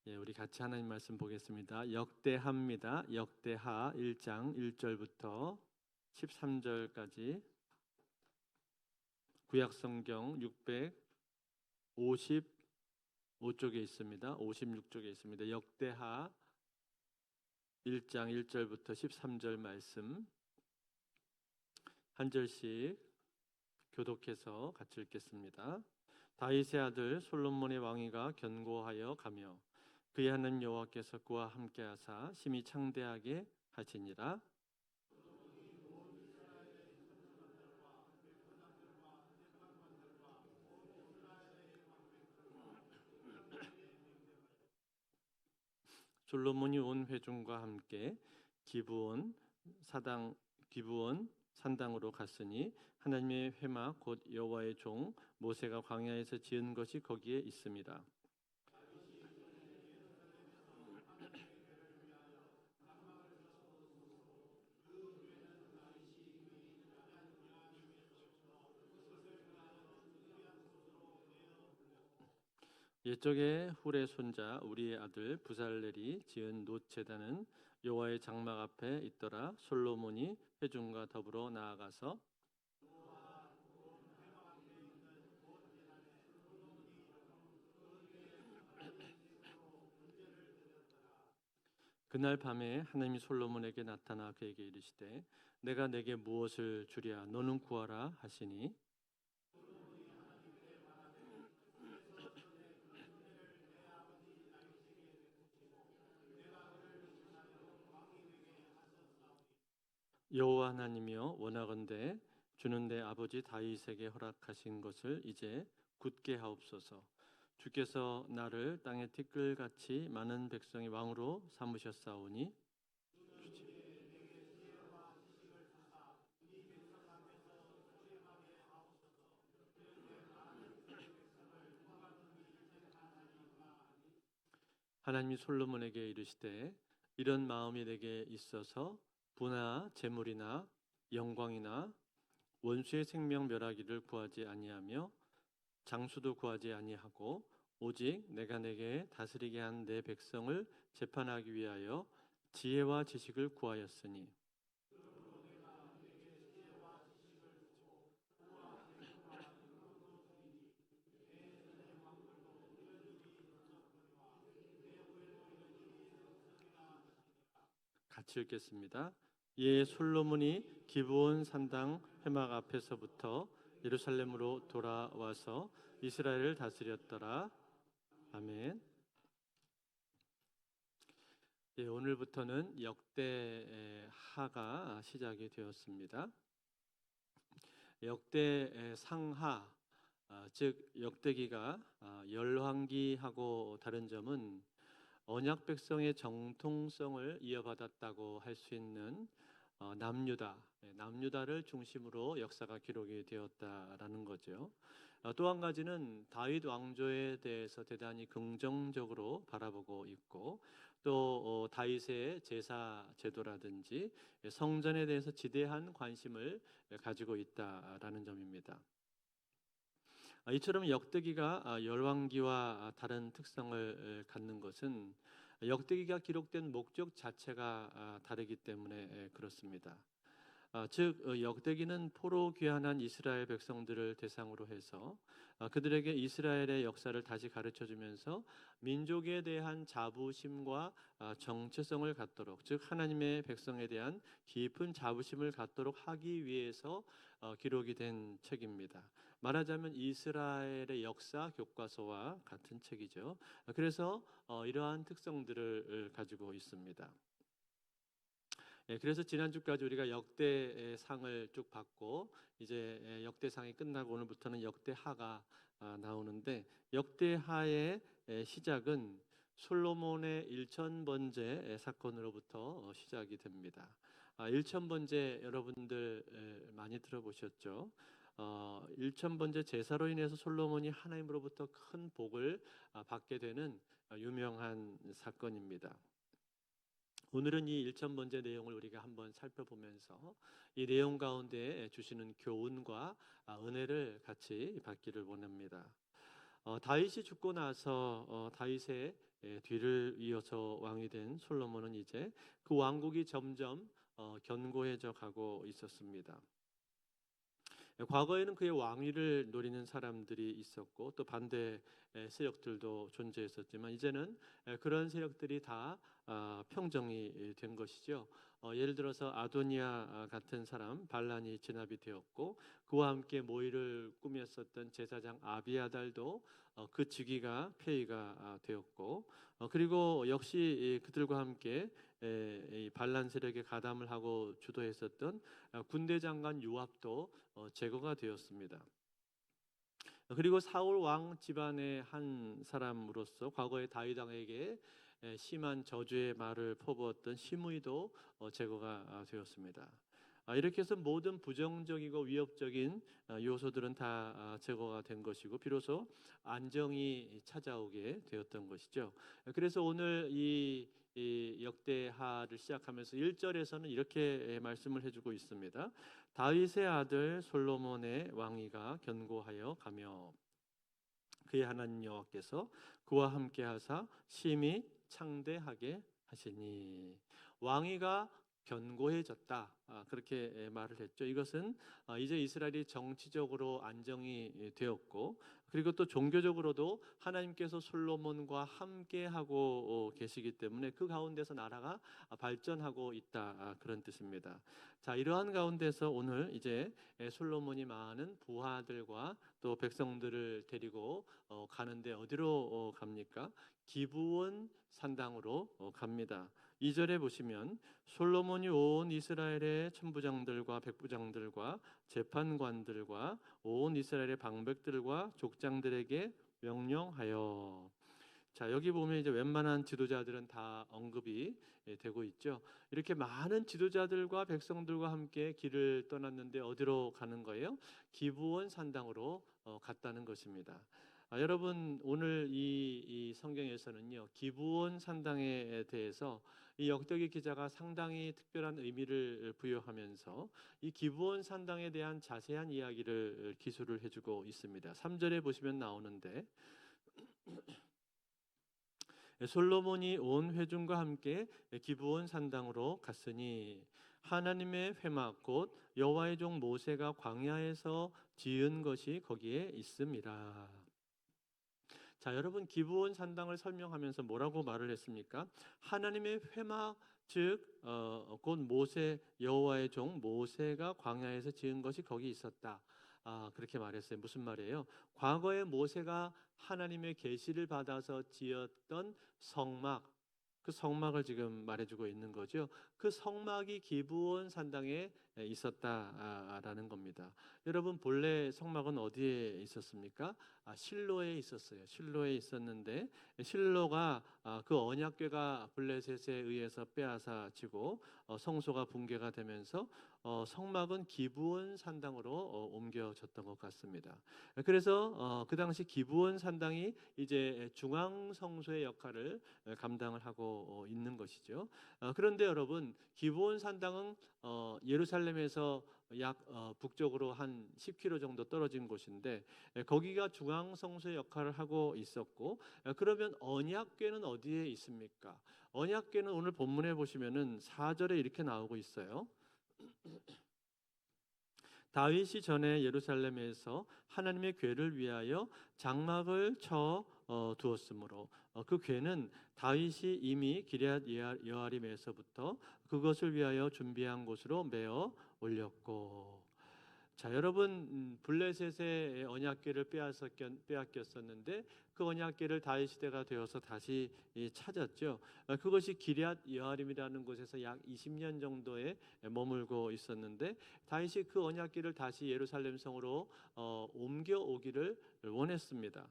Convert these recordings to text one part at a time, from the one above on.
우리 같이 하나님 말씀 보겠습니다. 역대하입니다. 역대하 1장 1절부터 13절까지 구약성경 655쪽에 있습니다. 56쪽에 있습니다. 역대하 1장 1절부터 13절 말씀 한 절씩 교독해서 같이 읽겠습니다. 다윗의 아들 솔로몬의 왕위가 견고하여 가며 그의 하나님 여호와께서 그와 함께하사 심히 창대하게 하시니라. 솔로몬이 온 회중과 함께 기브온 산당으로 갔으니 하나님의 회막 곧 여호와의 종 모세가 광야에서 지은 것이 거기에 있습니다. 옛적에 훌의 손자 우리의 아들 부살렐이 지은 놋 제단은 여호와의 장막 앞에 있더라. 솔로몬이 회중과 더불어 나아가서 그날 밤에 하나님이 솔로몬에게 나타나 그에게 이르시되 내가 내게 무엇을 주랴 너는 구하라 하시니 여호와 하나님이여 원하건대 주는 내 아버지 다윗에게 허락하신 것을 이제 굳게 하옵소서. 주께서 나를 땅의 티끌같이 많은 백성의 왕으로 삼으셨사오니 하나님이 솔로몬에게 이르시되 이런 마음이 내게 있어서 부나 재물이나 영광이나 원수의 생명 멸하기를 구하지 아니하며 장수도 구하지 아니하고 오직 내가 내게 다스리게 한 내 백성을 재판하기 위하여 지혜와 지식을 구하였으니 같이 읽겠습니다. 이에 솔로몬이 기브온 산당 회막 앞에서부터 예루살렘으로 돌아와서 이스라엘을 다스렸더라. 아멘. 오늘부터는 역대하가 시작이 되었습니다. 역대상하, 즉 역대기가 열왕기하고 다른 점은 언약 백성의 정통성을 이어받았다고 할 수 있는 남유다를 중심으로 역사가 기록이 되었다라는 거죠. 또 한 가지는 다윗 왕조에 대해서 대단히 긍정적으로 바라보고 있고 또 다윗의 제사 제도라든지 성전에 대해서 지대한 관심을 가지고 있다라는 점입니다. 이처럼 역대기가 열왕기와 다른 특성을 갖는 것은 역대기가 기록된 목적 자체가 다르기 때문에 그렇습니다. 즉 역대기는 포로 귀환한 이스라엘 백성들을 대상으로 해서 그들에게 이스라엘의 역사를 다시 가르쳐주면서 민족에 대한 자부심과 정체성을 갖도록, 즉 하나님의 백성에 대한 깊은 자부심을 갖도록 하기 위해서 기록이 된 책입니다. 말하자면 이스라엘의 역사 교과서와 같은 책이죠. 그래서 이러한 특성들을 가지고 있습니다. 그래서 지난주까지 우리가 역대상을 쭉 봤고 이제 역대상이 끝나고 오늘부터는 역대하가 나오는데 역대하의 시작은 솔로몬의 일천번제 사건으로부터 시작이 됩니다. 일천번제 여러분들 많이 들어보셨죠? 일천번제 제사로 인해서 솔로몬이 하나님으로부터 큰 복을 받게 되는 유명한 사건입니다. 오늘은 이 일천번제 내용을 우리가 한번 살펴보면서 이 내용 가운데 주시는 교훈과 은혜를 같이 받기를 원합니다. 다윗이 죽고 나서 다윗의 뒤를 이어서 왕이 된 솔로몬은 이제 그 왕국이 점점 견고해져 가고 있었습니다. 과거에는 그의 왕위를 노리는 사람들이 있었고 또 반대 세력들도 존재했었지만 이제는 그런 세력들이 다 평정이 된 것이죠. 예를 들어서 아도니아 같은 사람 발란이 진압이 되었고 그와 함께 모의를 꾸몄었던 제사장 아비아달도 그 즉위가 폐위가 되었고 그리고 역시 그들과 함께 이 반란 세력에 가담을 하고 주도했었던 군대 장관 요압도 제거가 되었습니다. 그리고 사울 왕 집안의 한 사람으로서 과거에 다윗 왕에게 심한 저주의 말을 퍼부었던 시므이도 제거가 되었습니다. 이렇게 해서 모든 부정적이고 위협적인 요소들은 다 제거가 된 것이고 비로소 안정이 찾아오게 되었던 것이죠. 그래서 오늘 이 역대하를 시작하면서 1절에서는 이렇게 말씀을 해주고 있습니다. 다윗의 아들 솔로몬의 왕위가 견고하여 가며 그의 하나님 여호와께서 그와 함께 하사 심히 창대하게 하시니 왕위가 견고해졌다. 그렇게 말을 했죠. 이것은 이제 이스라엘이 정치적으로 안정이 되었고 그리고 또 종교적으로도 하나님께서 솔로몬과 함께하고 계시기 때문에 그 가운데서 나라가 발전하고 있다. 그런 뜻입니다. 자, 이러한 가운데서 오늘 이제 솔로몬이 많은 부하들과 또 백성들을 데리고 가는데 어디로 갑니까? 기브온 산당으로 갑니다. 2절에 보시면 솔로몬이 온 이스라엘의 천부장들과 백부장들과 재판관들과 온 이스라엘의 방백들과 족장들에게 명령하여. 자, 여기 보면 이제 웬만한 지도자들은 다 언급이 되고 있죠. 이렇게 많은 지도자들과 백성들과 함께 길을 떠났는데 어디로 가는 거예요? 기브온 산당으로 갔다는 것입니다. 여러분 오늘 이 성경에서는요 기브온 산당에 대해서 이 역대기 기자가 상당히 특별한 의미를 부여하면서 이 기브온 산당에 대한 자세한 이야기를 기술을 해주고 있습니다. 3절에 보시면 나오는데 솔로몬이 온 회중과 함께 기브온 산당으로 갔으니 하나님의 회막 곧 여호와의 종 모세가 광야에서 지은 것이 거기에 있음이라. 자, 여러분 기브온 산당을 설명하면서 뭐라고 말을 했습니까? 하나님의 회막 즉 곧 모세 여호와의 종 모세가 광야에서 지은 것이 거기 있었다. 그렇게 말했어요. 무슨 말이에요? 과거에 모세가 하나님의 계시를 받아서 지었던 성막 그 성막을 지금 말해주고 있는 거죠. 그 성막이 기브온 산당에 있었다라는 겁니다. 여러분 본래 성막은 어디에 있었습니까? 실로에 있었어요. 실로에 있었는데 실로가 그 언약궤가 블레셋에 의해서 빼앗아지고 성소가 붕괴가 되면서 성막은 기브온 산당으로 옮겨졌던 것 같습니다. 그래서 그 당시 기브온 산당이 이제 중앙 성소의 역할을 감당을 하고 있는 것이죠. 그런데 여러분 기브온 산당은 예루살렘에서 약 북쪽으로 한 10km 정도 떨어진 곳인데 거기가 중앙 성소의 역할을 하고 있었고 그러면 언약궤는 어디에 있습니까? 언약궤는 오늘 본문에 보시면은 4절에 이렇게 나오고 있어요. 다윗이 전에 예루살렘에서 하나님의 궤를 위하여 장막을 쳐 두었으므로 그 궤는 다윗이 이미 기럇 여아림에서부터 그것을 위하여 준비한 곳으로 메어 올렸고. 자, 여러분 블레셋의 언약궤를 빼앗겼었는데 그 언약궤를 다윗 시대가 되어서 다시 찾았죠. 그것이 기럇 여아림이라는 곳에서 약 20년 정도에 머물고 있었는데 다윗이 그 언약궤를 다시 예루살렘 성으로 옮겨오기를 원했습니다.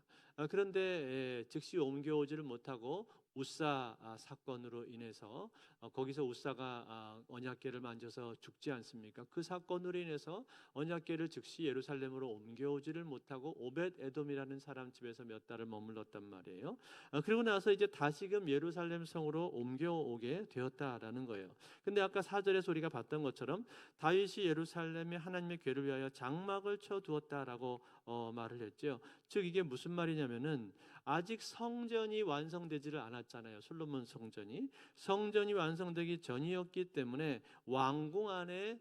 그런데 즉시 옮겨오지를 못하고 웃사 사건으로 인해서 거기서 웃사가 언약궤를 만져서 죽지 않습니까? 그 사건으로 인해서 언약궤를 즉시 예루살렘으로 옮겨오지를 못하고 오벳 에돔이라는 사람 집에서 몇 달을 머물렀단 말이에요. 그리고 나서 이제 다시금 예루살렘 성으로 옮겨오게 되었다라는 거예요. 근데 아까 4절의 소리가 봤던 것처럼 다윗이 예루살렘에 하나님의 궤를 위하여 장막을 쳐 두었다라고 말을 했죠. 즉 이게 무슨 말이냐면은 아직 성전이 완성되지를 않았잖아요. 솔로몬 성전이 완성되기 전이었기 때문에 왕궁 안에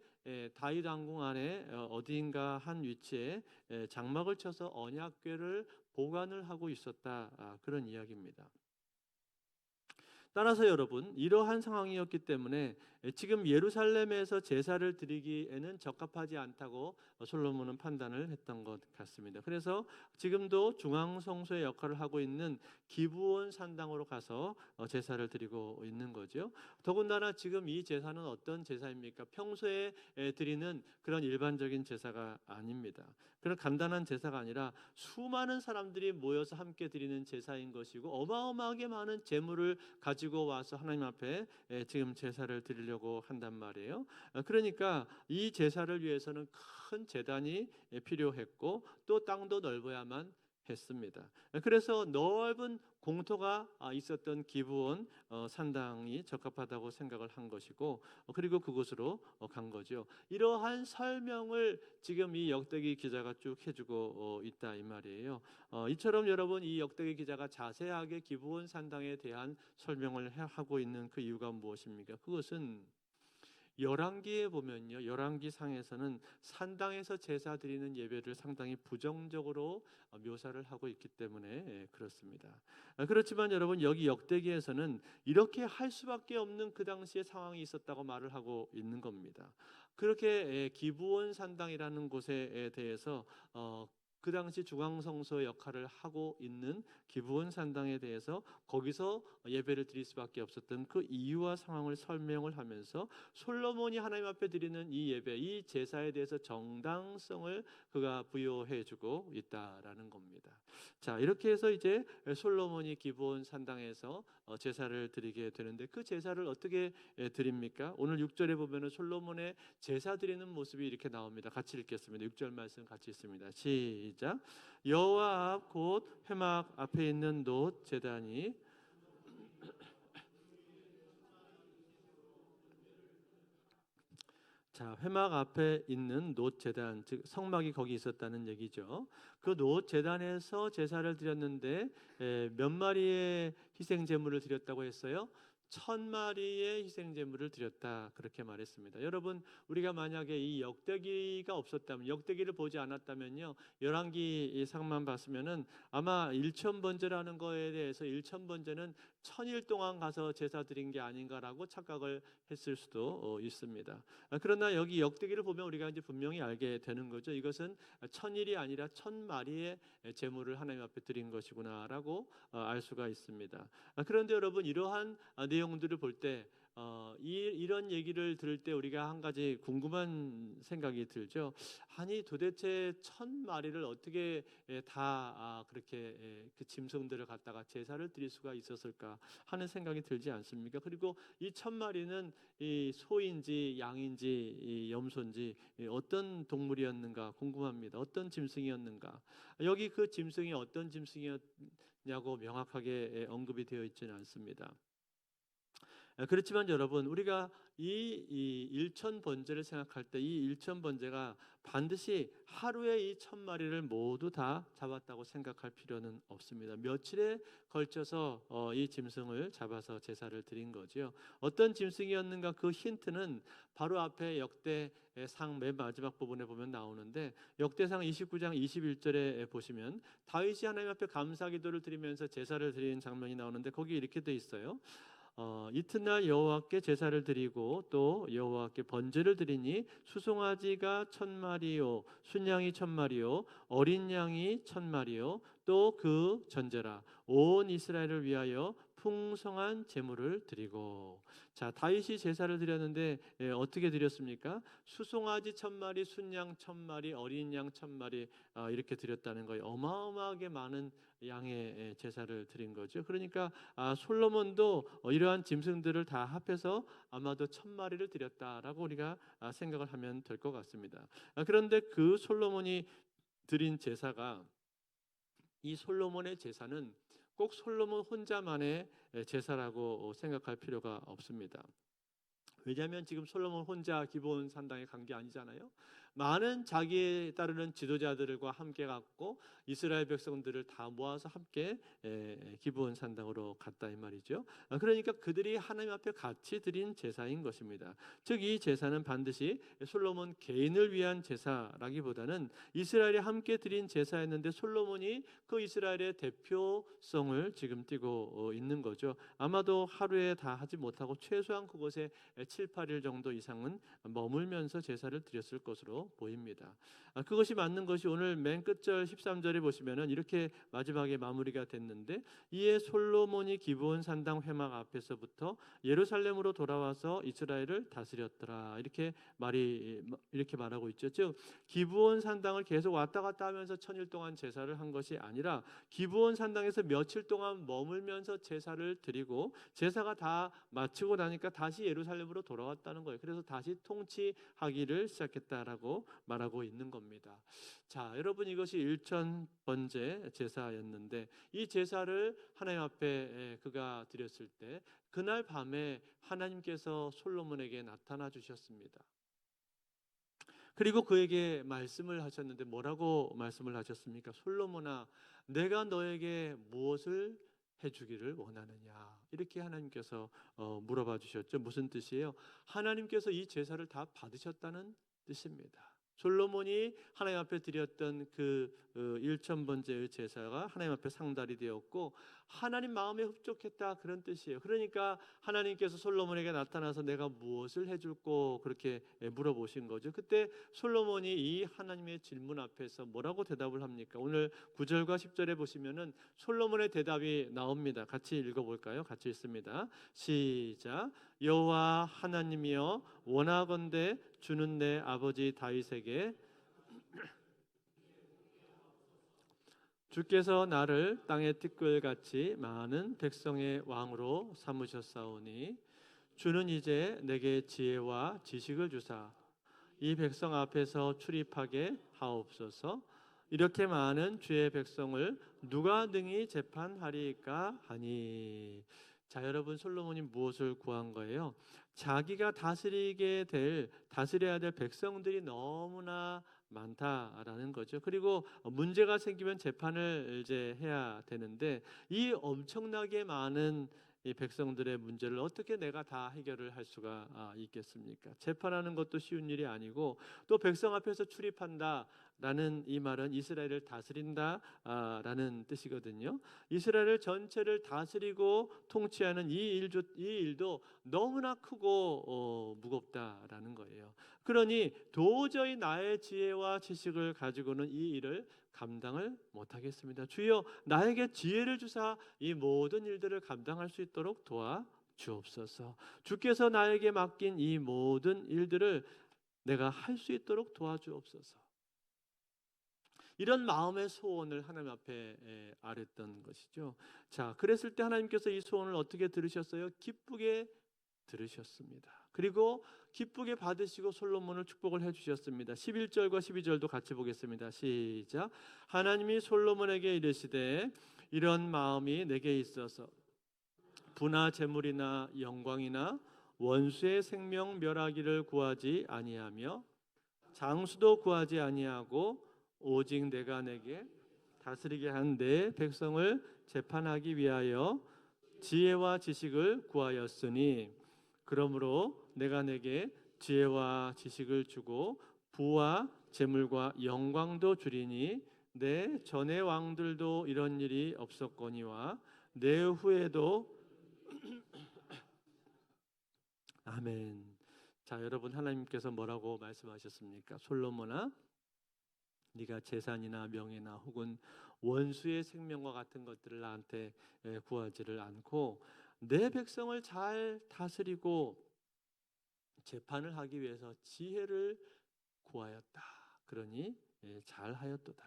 다윗 왕궁 안에 어디인가 한 위치에 장막을 쳐서 언약궤를 보관을 하고 있었다. 그런 이야기입니다. 따라서 여러분, 이러한 상황이었기 때문에 지금 예루살렘에서 제사를 드리기에는 적합하지 않다고 솔로몬은 판단을 했던 것 같습니다. 그래서 지금도 중앙성소의 역할을 하고 있는 기브온 산당으로 가서 제사를 드리고 있는 거죠. 더군다나 지금 이 제사는 어떤 제사입니까? 평소에 드리는 그런 일반적인 제사가 아닙니다. 그런 간단한 제사가 아니라 수많은 사람들이 모여서 함께 드리는 제사인 것이고, 어마어마하게 많은 제물을 가지고 와서 하나님 앞에 지금 제사를 드리려고 한단 말이에요. 그러니까 이 제사를 위해서는 큰 제단이 필요했고 또 땅도 넓어야만 했습니다. 그래서 넓은 공터가 있었던 기브온 산당이 적합하다고 생각을 한 것이고, 그리고 그곳으로 간 거죠. 이러한 설명을 지금 이 역대기 기자가 쭉 해주고 있다 이 말이에요. 이처럼 여러분, 이 역대기 기자가 자세하게 기브온 산당에 대한 설명을 하고 있는 그 이유가 무엇입니까? 그것은 열왕기에 보면요, 열왕기 상에서는 산당에서 제사 드리는 예배를 상당히 부정적으로 묘사를 하고 있기 때문에 그렇습니다. 그렇지만 여러분, 여기 역대기에서는 이렇게 할 수밖에 없는 그 당시의 상황이 있었다고 말을 하고 있는 겁니다. 그렇게 기브온 산당이라는 곳에 대해서 그 당시 중앙성소 역할을 하고 있는 기브온 산당에 대해서 거기서 예배를 드릴 수밖에 없었던 그 이유와 상황을 설명을 하면서 솔로몬이 하나님 앞에 드리는 이 예배, 이 제사에 대해서 정당성을 그가 부여해주고 있다라는 겁니다. 자, 이렇게 해서 이제 솔로몬이 기브온 산당에서 제사를 드리게 되는데, 그 제사를 어떻게 드립니까? 오늘 6절에 보면은 솔로몬의 제사 드리는 모습이 이렇게 나옵니다. 같이 읽겠습니다. 6절 말씀 같이 읽습니다. 시작. 여호와 앞 곧 회막 앞에 있는 놋 제단이 자, 회막 앞에 있는 놋 제단, 즉 성막이 거기 있었다는 얘기죠. 그 놋 제단에서 제사를 드렸는데 몇 마리의 희생 제물을 드렸다고 했어요? 1000마리의 희생 제물을 드렸다, 그렇게 말했습니다. 여러분, 우리가 만약에 이 역대기가 없었다면, 역대기를 보지 않았다면요, 열왕기 이 상만 봤으면은 아마 일천번제라는 거에 대해서 일천번제는 1000일 동안 가서 제사 드린 게 아닌가라고 착각을 했을 수도 있습니다. 그러나 여기 역대기를 보면 우리가 이제 분명히 알게 되는 거죠. 이것은 1000일이 아니라 1000마리의 제물을 하나님 앞에 드린 것이구나라고 알 수가 있습니다. 그런데 여러분, 이러한 내용들을 볼 때 이런 얘기를 들을 때 우리가 한 가지 궁금한 생각이 들죠. 아니, 도대체 1000마리를 어떻게 다 그렇게 그 짐승들을 갖다가 제사를 드릴 수가 있었을까 하는 생각이 들지 않습니까? 그리고 이 1000마리는 이 소인지 양인지 이 염소인지 어떤 동물이었는가 궁금합니다. 어떤 짐승이었는가? 여기 그 짐승이 어떤 짐승이었냐고 명확하게 언급이 되어 있지는 않습니다. 그렇지만 여러분, 우리가 이 일천 번제를 생각할 때 이 일천 번제가 반드시 하루에 이 1000마리를 모두 다 잡았다고 생각할 필요는 없습니다. 며칠에 걸쳐서 이 짐승을 잡아서 제사를 드린 거죠. 어떤 짐승이었는가, 그 힌트는 바로 앞에 역대상 맨 마지막 부분에 보면 나오는데, 역대상 29장 21절에 보시면 다윗이 하나님 앞에 감사기도를 드리면서 제사를 드리는 장면이 나오는데, 거기 이렇게 돼 있어요. 이튿날 여호와께 제사를 드리고 또 여호와께 번제를 드리니 수송아지가 1000마리요 순양이 1000마리요 어린 양이 1000마리요 또 그 전제라 온 이스라엘을 위하여 풍성한 제물을 드리고. 자, 다윗이 제사를 드렸는데 어떻게 드렸습니까? 수송아지 1000마리, 순양 1000마리, 어린 양 1000마리 이렇게 드렸다는 거예요. 어마어마하게 많은 양의 제사를 드린 거죠. 그러니까 솔로몬도 이러한 짐승들을 다 합해서 아마도 1000마리를 드렸다라고 우리가 생각을 하면 될 것 같습니다. 그런데 그 솔로몬이 드린 제사가, 이 솔로몬의 제사는 꼭 솔로몬 혼자만의 제사라고 생각할 필요가 없습니다. 왜냐하면 지금 솔로몬 혼자 기브온 산당에 간 게 아니잖아요. 많은 자기에 따르는 지도자들과 함께 갔고 이스라엘 백성들을 다 모아서 함께 기브온 산당으로 갔다 이 말이죠. 그러니까 그들이 하나님 앞에 같이 드린 제사인 것입니다. 즉 이 제사는 반드시 솔로몬 개인을 위한 제사라기보다는 이스라엘이 함께 드린 제사였는데 솔로몬이 그 이스라엘의 대표성을 지금 띠고 있는 거죠. 아마도 하루에 다 하지 못하고 최소한 그곳에 7, 8일 정도 이상은 머물면서 제사를 드렸을 것으로 보입니다. 그것이 맞는 것이 오늘 맨 끝절 13절에 보시면은 이렇게 마지막에 마무리가 됐는데, 이에 솔로몬이 기브온 산당 회막 앞에서부터 예루살렘으로 돌아와서 이스라엘을 다스렸더라. 이렇게 말하고 있죠. 즉 기브온 산당을 계속 왔다 갔다 하면서 1000일 동안 제사를 한 것이 아니라 기브온 산당에서 며칠 동안 머물면서 제사를 드리고 제사가 다 마치고 나니까 다시 예루살렘으로 돌아왔다는 거예요. 그래서 다시 통치하기를 시작했다라고 말하고 있는 겁니다. 자, 여러분, 이것이 1000번째 제사였는데 이 제사를 하나님 앞에 그가 드렸을 때 그날 밤에 하나님께서 솔로몬에게 나타나 주셨습니다. 그리고 그에게 말씀을 하셨는데 뭐라고 말씀을 하셨습니까? 솔로몬아, 내가 너에게 무엇을 해주기를 원하느냐, 이렇게 하나님께서 물어봐 주셨죠. 무슨 뜻이에요? 하나님께서 이 제사를 다 받으셨다는 뜻입니다. 솔로몬이 하나님 앞에 드렸던 그 1000번째의 제사가 하나님 앞에 상달이 되었고 하나님 마음에 흡족했다, 그런 뜻이에요. 그러니까 하나님께서 솔로몬에게 나타나서 내가 무엇을 해줄꼬 그렇게 물어보신 거죠. 그때 솔로몬이 이 하나님의 질문 앞에서 뭐라고 대답을 합니까? 오늘 9절과 10절에 보시면은 솔로몬의 대답이 나옵니다. 같이 읽어볼까요? 같이 읽습니다. 시작. 여호와 하나님이여, 원하건대 주는 내 아버지 다윗에게 주께서 나를 땅의 티끌같이 많은 백성의 왕으로 삼으셨사오니 주는 이제 내게 지혜와 지식을 주사 이 백성 앞에서 출입하게 하옵소서. 이렇게 많은 주의 백성을 누가 능히 재판하리까 하니. 자, 여러분, 솔로몬이 무엇을 구한 거예요? 자기가 다스려야 될 백성들이 너무나 많다라는 거죠. 그리고 문제가 생기면 재판을 이제 해야 되는데 이 엄청나게 많은 이 백성들의 문제를 어떻게 내가 다 해결을 할 수가 있겠습니까? 재판하는 것도 쉬운 일이 아니고 또 백성 앞에서 출입한다라는 이 말은 이스라엘을 다스린다라는 뜻이거든요. 이스라엘 전체를 다스리고 통치하는 이 일도 너무나 크고 무겁다라는 거예요. 그러니 도저히 나의 지혜와 지식을 가지고는 이 일을 감당을 못하겠습니다. 주여, 나에게 지혜를 주사 이 모든 일들을 감당할 수 있도록 도와 주옵소서. 주께서 나에게 맡긴 이 모든 일들을 내가 할 수 있도록 도와주옵소서. 이런 마음의 소원을 하나님 앞에 아랬던 것이죠. 자, 그랬을 때 하나님께서 이 소원을 어떻게 들으셨어요? 기쁘게 들으셨습니다. 그리고 기쁘게 받으시고 솔로몬을 축복을 해주셨습니다. 11절과 12절도 같이 보겠습니다. 시작. 하나님이 솔로몬에게 이르시되 이런 마음이 내게 있어서 부나 재물이나 영광이나 원수의 생명 멸하기를 구하지 아니하며 장수도 구하지 아니하고 오직 내가 내게 다스리게 한 내 백성을 재판하기 위하여 지혜와 지식을 구하였으니 그러므로 내가 내게 지혜와 지식을 주고 부와 재물과 영광도 주리니 내 전의 왕들도 이런 일이 없었거니와 내 후에도 아멘. 자, 여러분, 하나님께서 뭐라고 말씀하셨습니까? 솔로몬아, 네가 재산이나 명예나 혹은 원수의 생명과 같은 것들을 나한테 구하지를 않고 내 백성을 잘 다스리고 재판을 하기 위해서 지혜를 구하였다. 그러니 잘하였도다.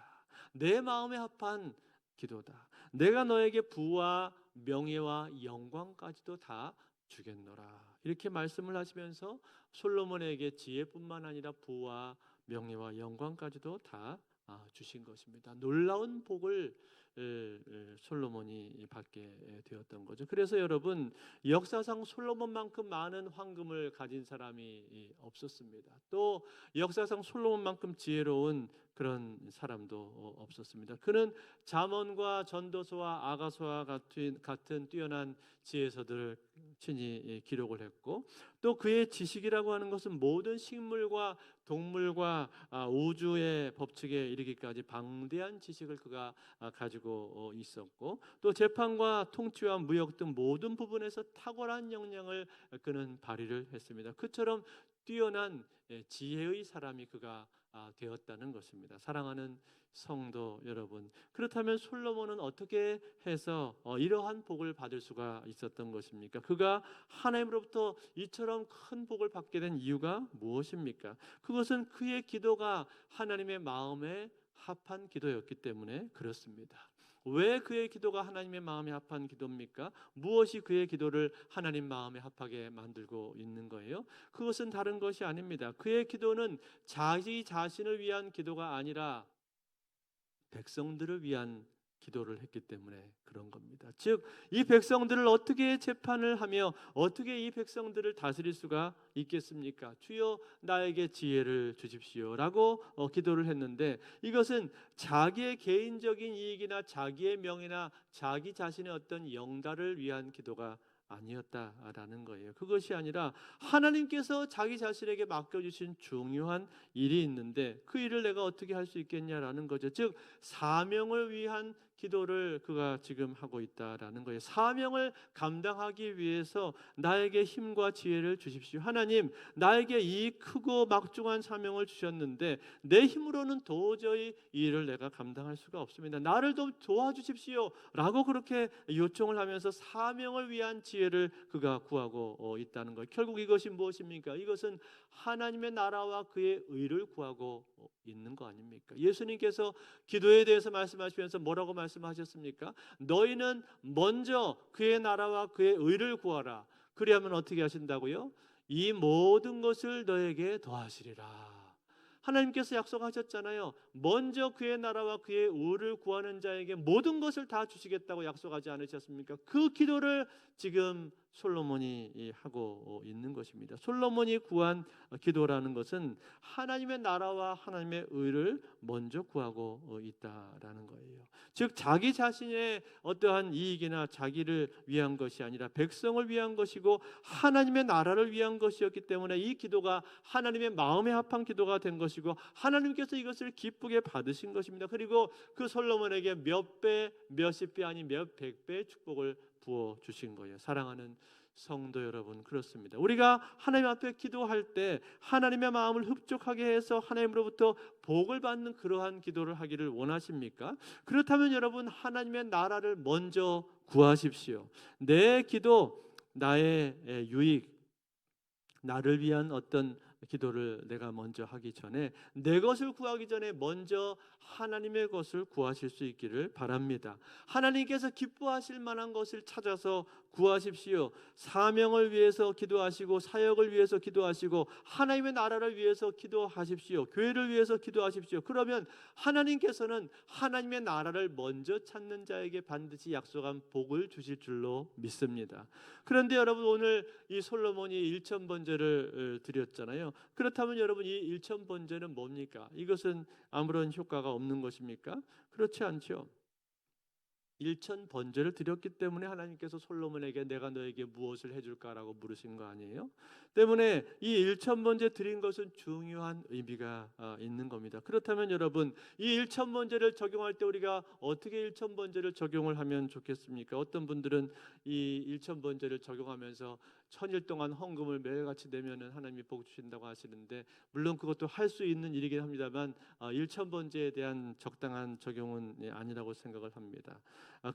내 마음에 합한 기도다. 내가 너에게 부와 명예와 영광까지도 다 주겠노라. 이렇게 말씀을 하시면서 솔로몬에게 지혜뿐만 아니라 부와 명예와 영광까지도 다 주신 것입니다. 놀라운 복을 솔로몬이 받게 되었던 거죠. 그래서 여러분, 역사상 솔로몬만큼 많은 황금을 가진 사람이 없었습니다. 또 역사상 솔로몬만큼 지혜로운 그런 사람도 없었습니다. 그는 잠언과 전도서와 아가서와 같은 뛰어난 지혜서들을 친히 기록을 했고, 또 그의 지식이라고 하는 것은 모든 식물과 동물과 우주의 법칙에 이르기까지 방대한 지식을 그가 가지고 있었고, 또 재판과 통치와 무역 등 모든 부분에서 탁월한 역량을 그는 발휘를 했습니다. 그처럼 뛰어난 지혜의 사람이 그가 되었다는 것입니다. 사랑하는 성도 여러분, 그렇다면 솔로몬은 어떻게 해서 이러한 복을 받을 수가 있었던 것입니까? 그가 하나님으로부터 이처럼 큰 복을 받게 된 이유가 무엇입니까? 그것은 그의 기도가 하나님의 마음에 합한 기도였기 때문에 그렇습니다. 왜 그의 기도가 하나님의 마음에 합한 기도입니까? 무엇이 그의 기도를 하나님 마음에 합하게 만들고 있는 거예요? 그것은 다른 것이 아닙니다. 그의 기도는 자기 자신을 위한 기도가 아니라 백성들을 위한 기도를 했기 때문에 그런 겁니다. 즉, 이 백성들을 어떻게 재판을 하며 어떻게 이 백성들을 다스릴 수가 있겠습니까? 주여 나에게 지혜를 주십시오라고 기도를 했는데, 이것은 자기의 개인적인 이익이나 자기의 명예나 자기 자신의 어떤 영달을 위한 기도가 아니었다라는 거예요. 그것이 아니라 하나님께서 자기 자신에게 맡겨주신 중요한 일이 있는데 그 일을 내가 어떻게 할 수 있겠냐라는 거죠. 즉, 사명을 위한 기도를 그가 지금 하고 있다라는 거예요. 사명을 감당하기 위해서 나에게 힘과 지혜를 주십시오. 하나님, 나에게 이 크고 막중한 사명을 주셨는데 내 힘으로는 도저히 이 일을 내가 감당할 수가 없습니다. 나를 좀 도와주십시오 라고 그렇게 요청을 하면서 사명을 위한 지혜를 그가 구하고 있다는 거예요. 결국 이것이 무엇입니까? 이것은 하나님의 나라와 그의 의를 구하고 있는 거 아닙니까? 예수님께서 기도에 대해서 말씀하시면서 뭐라고 말씀하셨습니까? 너희는 먼저 그의 나라와 그의 의를 구하라. 그리하면 어떻게 하신다고요? 이 모든 것을 너에게 더하시리라. 하나님께서 약속하셨잖아요. 먼저 그의 나라와 그의 의를 구하는 자에게 모든 것을 다 주시겠다고 약속하지 않으셨습니까? 그 기도를 지금 솔로몬이 하고 있는 것입니다. 솔로몬이 구한 기도라는 것은 하나님의 나라와 하나님의 의를 먼저 구하고 있다라는 거예요. 즉, 자기 자신의 어떠한 이익이나 자기를 위한 것이 아니라 백성을 위한 것이고 하나님의 나라를 위한 것이었기 때문에 이 기도가 하나님의 마음에 합한 기도가 된 것이고 하나님께서 이것을 기쁘게 받으신 것입니다. 그리고 그 솔로몬에게 몇 배, 몇십 배 아니 몇 백 배의 축복을 부어 주신 거예요. 사랑하는 성도 여러분, 그렇습니다. 우리가 하나님 앞에 기도할 때 하나님의 마음을 흡족하게 해서 하나님으로부터 복을 받는 그러한 기도를 하기를 원하십니까? 그렇다면 여러분, 하나님의 나라를 먼저 구하십시오. 내 기도, 나의 유익, 나를 위한 어떤 기도를 내가 먼저 하기 전에, 내 것을 구하기 전에 먼저 하나님의 것을 구하실 수 있기를 바랍니다. 하나님께서 기뻐하실 만한 것을 찾아서 구하십시오. 사명을 위해서 기도하시고 사역을 위해서 기도하시고 하나님의 나라를 위해서 기도하십시오. 교회를 위해서 기도하십시오. 그러면 하나님께서는 하나님의 나라를 먼저 찾는 자에게 반드시 약속한 복을 주실 줄로 믿습니다. 그런데 여러분, 오늘 이 솔로몬이 일천번제를 드렸잖아요. 그렇다면 여러분, 이 일천번제는 뭡니까? 이것은 아무런 효과가 없는 것입니까? 그렇지 않죠. 일천 번제를 드렸기 때문에 하나님께서 솔로몬에게 내가 너에게 무엇을 해줄까라고 물으신 거 아니에요? 때문에 이 일천 번제 드린 것은 중요한 의미가 있는 겁니다. 그렇다면 여러분, 이 일천 번제를 적용할 때 우리가 어떻게 일천 번제를 적용을 하면 좋겠습니까? 어떤 분들은 이 일천 번제를 적용하면서 천일 동안 헌금을 매일같이 내면은 하나님이 복 주신다고 하시는데, 물론 그것도 할 수 있는 일이긴 합니다만 1,000번제에 대한 적당한 적용은 아니라고 생각을 합니다.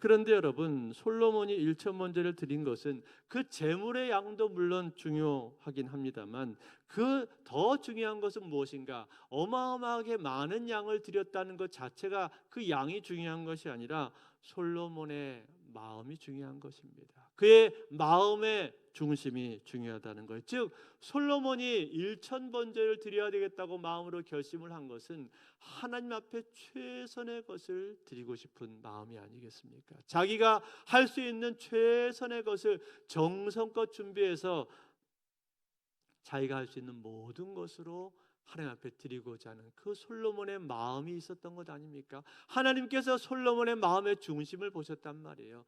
그런데 여러분, 솔로몬이 1,000번제를 드린 것은 그 제물의 양도 물론 중요하긴 합니다만 그 더 중요한 것은 무엇인가? 어마어마하게 많은 양을 드렸다는 것 자체가 그 양이 중요한 것이 아니라 솔로몬의 마음이 중요한 것입니다. 그의 마음의 중심이 중요하다는 거예요. 즉 솔로몬이 1,000번제를 드려야 되겠다고 마음으로 결심을 한 것은 하나님 앞에 최선의 것을 드리고 싶은 마음이 아니겠습니까? 자기가 할 수 있는 최선의 것을 정성껏 준비해서 자기가 할 수 있는 모든 것으로 하나님 앞에 드리고자 하는 그 솔로몬의 마음이 있었던 것 아닙니까? 하나님께서 솔로몬의 마음의 중심을 보셨단 말이에요.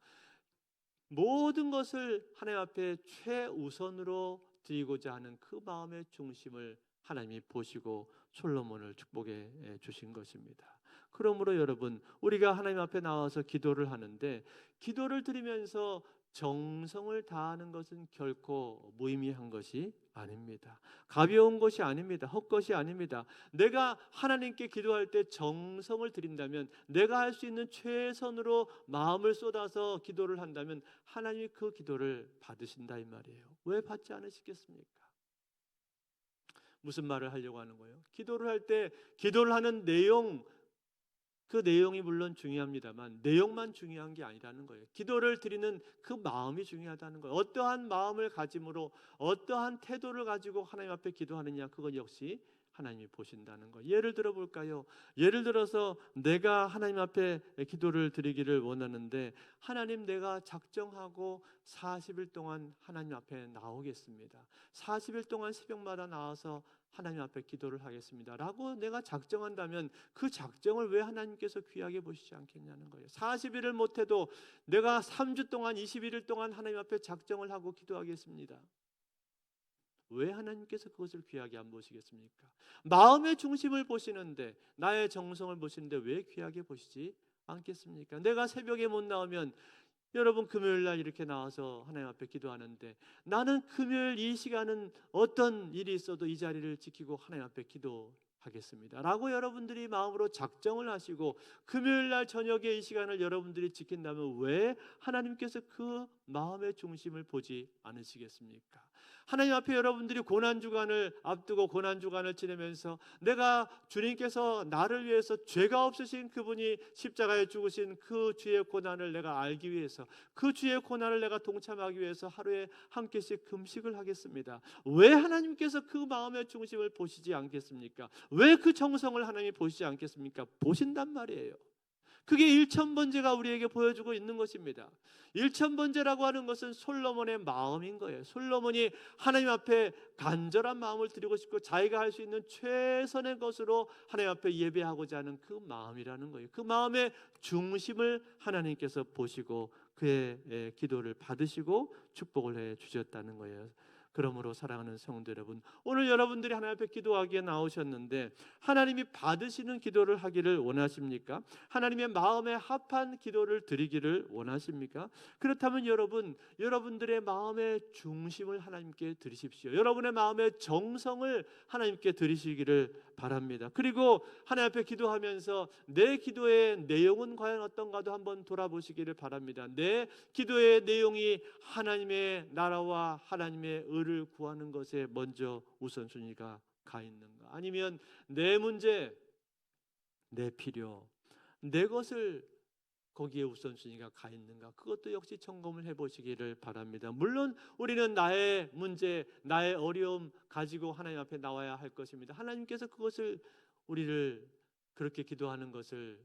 모든 것을 하나님 앞에 최우선으로 드리고자 하는 그 마음의 중심을 하나님이 보시고 솔로몬을 축복해 주신 것입니다. 그러므로 여러분, 우리가 하나님 앞에 나와서 기도를 하는데 기도를 드리면서 정성을 다하는 것은 결코 무의미한 것이 아닙니다. 가벼운 것이 아닙니다. 헛것이 아닙니다. 내가 하나님께 기도할 때 정성을 드린다면, 내가 할 수 있는 최선으로 마음을 쏟아서 기도를 한다면 하나님이 그 기도를 받으신다 이 말이에요. 왜 받지 않으시겠습니까? 무슨 말을 하려고 하는 거예요? 기도를 할 때 기도를 하는 내용, 그 내용이 물론 중요합니다만 내용만 중요한 게 아니라는 거예요. 기도를 드리는 그 마음이 중요하다는 거예요. 어떠한 마음을 가짐으로 어떠한 태도를 가지고 하나님 앞에 기도하느냐, 그것 역시 하나님이 보신다는 거예요. 예를 들어 볼까요? 예를 들어서 내가 하나님 앞에 기도를 드리기를 원하는데, 하나님, 내가 작정하고 40일 동안 하나님 앞에 나오겠습니다. 40일 동안 새벽마다 나와서 하나님 앞에 기도를 하겠습니다 라고 내가 작정한다면 그 작정을 왜 하나님께서 귀하게 보시지 않겠냐는 거예요. 40일을 못해도 내가 3주 동안 21일 동안 하나님 앞에 작정을 하고 기도하겠습니다. 왜 하나님께서 그것을 귀하게 안 보시겠습니까? 마음의 중심을 보시는데, 나의 정성을 보시는데 왜 귀하게 보시지 않겠습니까? 내가 새벽에 못 나오면 여러분 금요일 날 이렇게 나와서 하나님 앞에 기도하는데, 나는 금요일 이 시간은 어떤 일이 있어도 이 자리를 지키고 하나님 앞에 기도하겠습니다 라고 여러분들이 마음으로 작정을 하시고 금요일 날 저녁에 이 시간을 여러분들이 지킨다면 왜 하나님께서 그 마음의 중심을 보지 않으시겠습니까? 하나님 앞에 여러분들이 고난주간을 앞두고 고난주간을 지내면서 내가 주님께서 나를 위해서 죄가 없으신 그분이 십자가에 죽으신 그 주의 고난을 내가 알기 위해서, 그 주의 고난을 내가 동참하기 위해서 하루에 한 끼씩 금식을 하겠습니다. 왜 하나님께서 그 마음의 중심을 보시지 않겠습니까? 왜 그 정성을 하나님이 보시지 않겠습니까? 보신단 말이에요. 그게 1,000번제가 우리에게 보여주고 있는 것입니다. 1,000번제라고 하는 것은 솔로몬의 마음인 거예요. 솔로몬이 하나님 앞에 간절한 마음을 드리고 싶고 자기가 할 수 있는 최선의 것으로 하나님 앞에 예배하고자 하는 그 마음이라는 거예요. 그 마음의 중심을 하나님께서 보시고 그의 기도를 받으시고 축복을 해 주셨다는 거예요. 그러므로 사랑하는 성도 여러분, 오늘 여러분들이 하나님 앞에 기도하기에 나오셨는데 하나님이 받으시는 기도를 하기를 원하십니까? 하나님의 마음에 합한 기도를 드리기를 원하십니까? 그렇다면 여러분들의 마음의 중심을 하나님께 드리십시오. 여러분의 마음의 정성을 하나님께 드리시기를 바랍니다. 그리고 하나님 앞에 기도하면서 내 기도의 내용은 과연 어떤가도 한번 돌아보시기를 바랍니다. 내 기도의 내용이 하나님의 나라와 하나님의 의를 구하는 것에 먼저 우선순위가 가 있는가? 아니면 내 문제, 내 필요, 내 것을 거기에 우선순위가 가 있는가? 그것도 역시 점검을 해보시기를 바랍니다. 물론 우리는 나의 문제, 나의 어려움 가지고 하나님 앞에 나와야 할 것입니다. 하나님께서 그것을 우리를 그렇게 기도하는 것을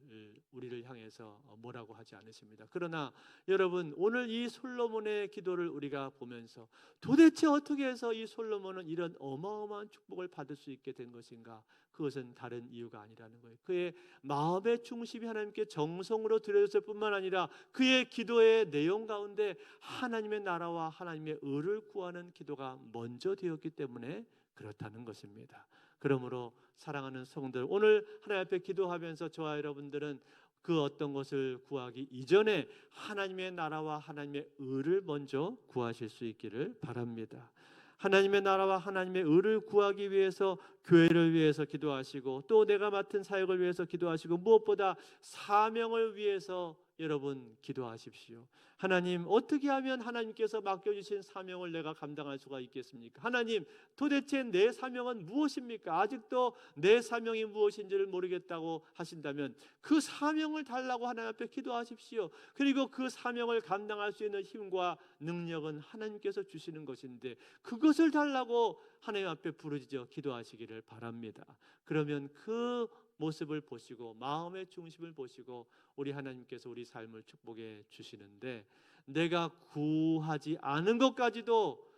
우리를 향해서 뭐라고 하지 않으십니다. 그러나 여러분, 오늘 이 솔로몬의 기도를 우리가 보면서 도대체 어떻게 해서 이 솔로몬은 이런 어마어마한 축복을 받을 수 있게 된 것인가? 그것은 다른 이유가 아니라는 거예요. 그의 마음의 중심이 하나님께 정성으로 드려졌을 뿐만 아니라 그의 기도의 내용 가운데 하나님의 나라와 하나님의 의를 구하는 기도가 먼저 되었기 때문에 그렇다는 것입니다. 그러므로 사랑하는 성도들, 오늘 하나님 앞에 기도하면서 저와 여러분들은 그 어떤 것을 구하기 이전에 하나님의 나라와 하나님의 의를 먼저 구하실 수 있기를 바랍니다. 하나님의 나라와 하나님의 의를 구하기 위해서 교회를 위해서 기도하시고 또 내가 맡은 사역을 위해서 기도하시고 무엇보다 사명을 위해서 여러분 기도하십시오. 하나님, 어떻게 하면 하나님께서 맡겨주신 사명을 내가 감당할 수가 있겠습니까? 하나님, 도대체 내 사명은 무엇입니까? 아직도 내 사명이 무엇인지를 모르겠다고 하신다면 그 사명을 달라고 하나님 앞에 기도하십시오. 그리고 그 사명을 감당할 수 있는 힘과 능력은 하나님께서 주시는 것인데 그것을 달라고 하나님 앞에 부르짖어 기도하시기를 바랍니다. 그러면 그 모습을 보시고 마음의 중심을 보시고 우리 하나님께서 우리 삶을 축복해 주시는데 내가 구하지 않은 것까지도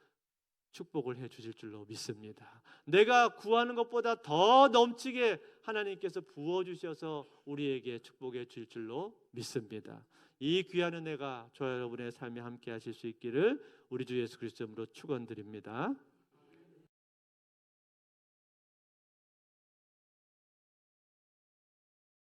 축복을 해 주실 줄로 믿습니다. 내가 구하는 것보다 더 넘치게 하나님께서 부어 주셔서 우리에게 축복해 주실 줄로 믿습니다. 이 귀한 은혜가 저와 여러분의 삶에 함께 하실 수 있기를 우리 주 예수 그리스도 이름으로 축원드립니다.